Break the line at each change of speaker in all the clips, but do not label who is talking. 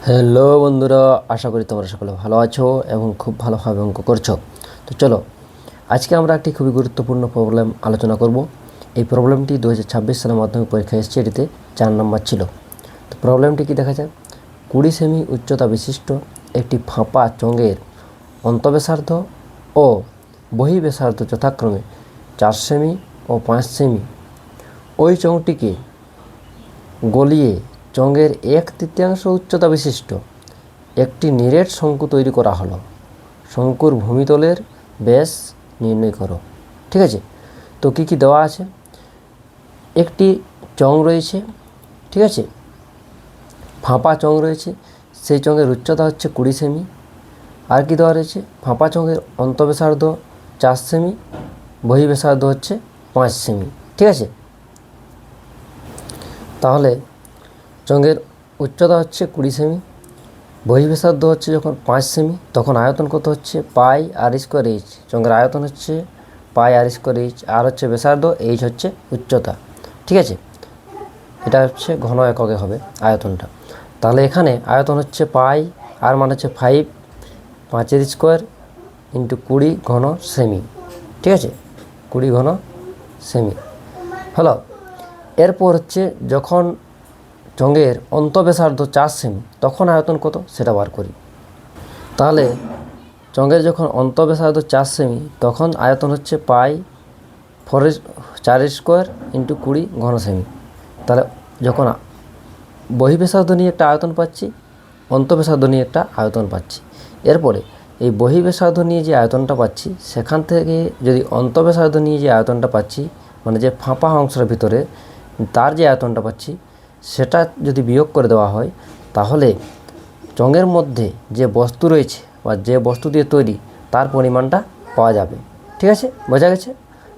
Hello বন্ধুরা, আশা করি তোমরা সকলে ভালো আছো এবং খুব ভালোভাবে অঙ্ক করছো। তো চলো, আজকে আমরা একটি খুবই গুরুত্বপূর্ণ প্রবলেম আলোচনা করব। এই প্রবলেমটি 2026 সালের মাধ্যমিক পরীক্ষায় এসেছে, এটিতে 4 নম্বর ছিল। তো প্রবলেমটি কি দেখা যায়, 20 সেমি উচ্চতা বিশিষ্ট একটি ফাঁপা চোঙের অন্তঃব্যাসার্ধ ও বহিঃব্যাসার্ধ যথাক্রমে 4 সেমি ও 5 সেমি। ওই চোঙটিকে গলিয়ে চোঙের 1/3 উচ্চতা বিশিষ্ট একটি নিরেট শঙ্কু তৈরি করা হলো। শঙ্কুর ভূমিতলের ব্যাস নির্ণয় করো। ঠিক আছে, তো কী কী দেওয়া আছে, একটি চোঙ রয়েছে, ঠিক আছে, ফাঁপা চোঙ রয়েছে, সেই চোঙের উচ্চতা হচ্ছে 20 সেমি। আর কি দেওয়া রয়েছে, ফাঁপা চোঙের অন্তঃব্যাসার্ধ 4 সেমি, বহিঃব্যাসার্ধ হচ্ছে 5 সেমি। ঠিক আছে, তাহলে চোঙের উচ্চতা হচ্ছে 20 সেমি, বহিঃব্যাসার্ধ হচ্ছে যখন 5 সেমি, তখন আয়তন কত হচ্ছে পাই আর স্কোয়ার এইচ। চোঙের আয়তন হচ্ছে পাই আর স্কোয়ার এইচ, আর হচ্ছে ব্যাসার্ধ, এইচ হচ্ছে উচ্চতা। ঠিক আছে, এটা হচ্ছে ঘন এককে হবে আয়তনটা। তাহলে এখানে আয়তন হচ্ছে পাই, আর মানে হচ্ছে 5, 5 স্কোয়ার ইন্টু 20 ঘন সেমি। ঠিক আছে, 20 ঘন সেমি হলো। এরপর হচ্ছে যখন চোঙের অন্তঃব্যাসার্ধ 4 সেমি, তখন আয়তন কত সেটা বার করি। তাহলে চোঙের যখন অন্তঃব্যাসার্ধ 4 সেমি, তখন আয়তন হচ্ছে পাই 4 স্কোয়ার ইন্টু 20 ঘন সেমি। তাহলে যখন বহিঃব্যাসার্ধ নিয়ে একটা আয়তন পাচ্ছি, অন্তঃব্যাসার্ধ নিয়ে একটা আয়তন পাচ্ছি, এরপরে এই বহিঃব্যাসার্ধ নিয়ে যে আয়তনটা পাচ্ছি, সেখান থেকে যদি অন্তঃব্যাসার্ধ নিয়ে যে আয়তনটা পাচ্ছি, মানে যে ফাঁপা অংশের ভিতরে তার যে আয়তনটা পাচ্ছি, সেটা যদি বিয়োগ করে দেওয়া হয়, তাহলে চোঙের মধ্যে যে বস্তু রয়েছে বা যে বস্তু দিয়ে তৈরি তার পরিমাণটা পাওয়া যাবে। ঠিক আছে, বোঝা গেছে?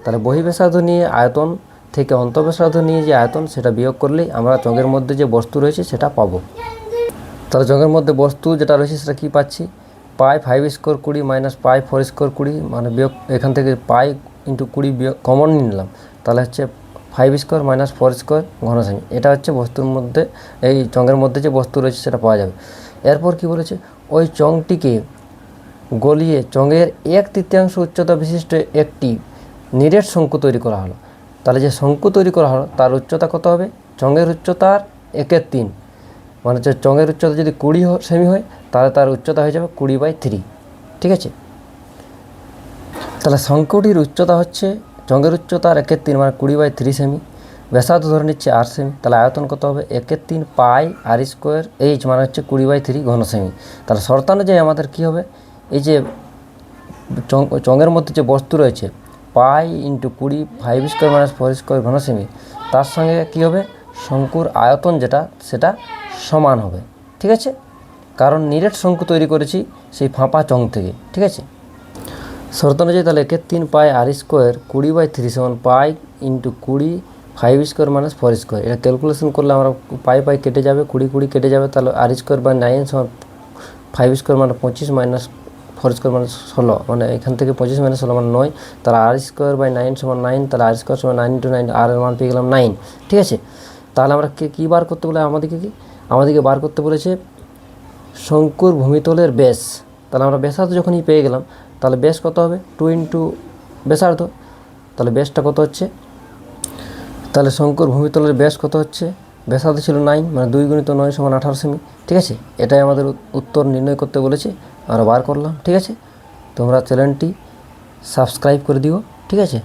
তাহলে বহিঃব্যাসার্ধ নিয়ে আয়তন থেকে অন্তঃব্যাসার্ধ নিয়ে যে আয়তন, সেটা বিয়োগ করলেই আমরা চোঙের মধ্যে যে বস্তু রয়েছে সেটা পাবো। তাহলে চোঙের মধ্যে বস্তু যেটা রয়েছে সেটা কী পাচ্ছি, পাই 5 স্কোয়ার 20 মাইনাস পাই 4 স্কোয়ার 20, মানে বিয়োগ এখান থেকে পাই ইন্টু 20 বিয়োগ কমন নিলাম, তাহলে হচ্ছে 5 স্কোয়ার মাইনাস 4 স্কোয়ার ঘন সেমি। এটা হচ্ছে বস্তুর মধ্যে, এই চোঙের মধ্যে যে বস্তু রয়েছে সেটা পাওয়া যাবে। এরপর কি বলেছে, ওই চোঙটিকে গলিয়ে চোঙের 1/3 উচ্চতা বিশিষ্ট একটি নিরেট শঙ্কু তৈরি করা হলো। তাহলে যে শঙ্কু তৈরি করা হলো তার উচ্চতা কত হবে, চোঙের উচ্চতার 1/3, মানে হচ্ছে চোঙের উচ্চতা যদি 20 সেমি হয়, তাহলে তার উচ্চতা হয়ে যাবে 20/3। ঠিক আছে, তাহলে শঙ্কুটির উচ্চতা হচ্ছে চোঙের উচ্চতার 1/3, মানে 20/3 সেমি। ব্যাসার্ধ ধরে নিচ্ছে 8 সেমি, তাহলে আয়তন কত হবে 1/3 পাই আর স্কোয়ার এইচ, মানে হচ্ছে 20/3 ঘন সেমি। তাহলে শর্তানুযায়ী আমাদের কী হবে, এই যে চোঙের মধ্যে যে বস্তু রয়েছে pi into 20 5 square minus 4 square ঘন সেমি, তার সঙ্গে কী হবে, শঙ্কুর আয়তন যেটা সেটা সমান হবে। ঠিক আছে, কারণ নিরেট শঙ্কু তৈরি করেছি সেই ফাঁপা চোঙ থেকে। ঠিক আছে, শর্ত অনুযায়ী তাহলে 1/3 পাই আর স্কোয়ার 20/3 সমান pi into 20 5 square minus 4 square. এটা ক্যালকুলেশন করলে আমরা পাই কেটে যাবে, 20 কেটে যাবে, তাহলে আর স্কোয়ার বাই 9 সমান 5 স্কোয়ার মানে 25 মাইনাস 4 স্কোয়ার মানে 16, মানে এখান থেকে 25 মাইনাস 16 মানে 9, তাহলে আর স্কোয়ার বাই 9 সমান 9, তাহলে আর স্কোয়ার সমান 9 ইন্টু 9, আর এর মান পেয়ে গেলাম 9। ঠিক আছে, তাহলে আমরা কী বার করতে বলে, আমাদেরকে বার করতে বলেছে শঙ্কুর ভূমিতলের ব্যাস। তাহলে আমরা ব্যাসার্ধ যখনই পেয়ে গেলাম, তাহলে ব্যাস কত হবে 2 ইন্টু ব্যাসার্ধ। তাহলে ব্যাসটা কত হচ্ছে, তাহলে শঙ্কুর ভূমিতলের ব্যাস কত হচ্ছে, ব্যাসার্ধ ছিল 9, মানে 2 গুণিত 9 সমান 18 সেমি। ঠিক আছে, এটাই আমাদের উত্তর নির্ণয় করতে বলেছে, আমরা বার করলাম। ঠিক আছে, তোমরা চ্যানেলটি সাবস্ক্রাইব করে দিও। ঠিক আছে।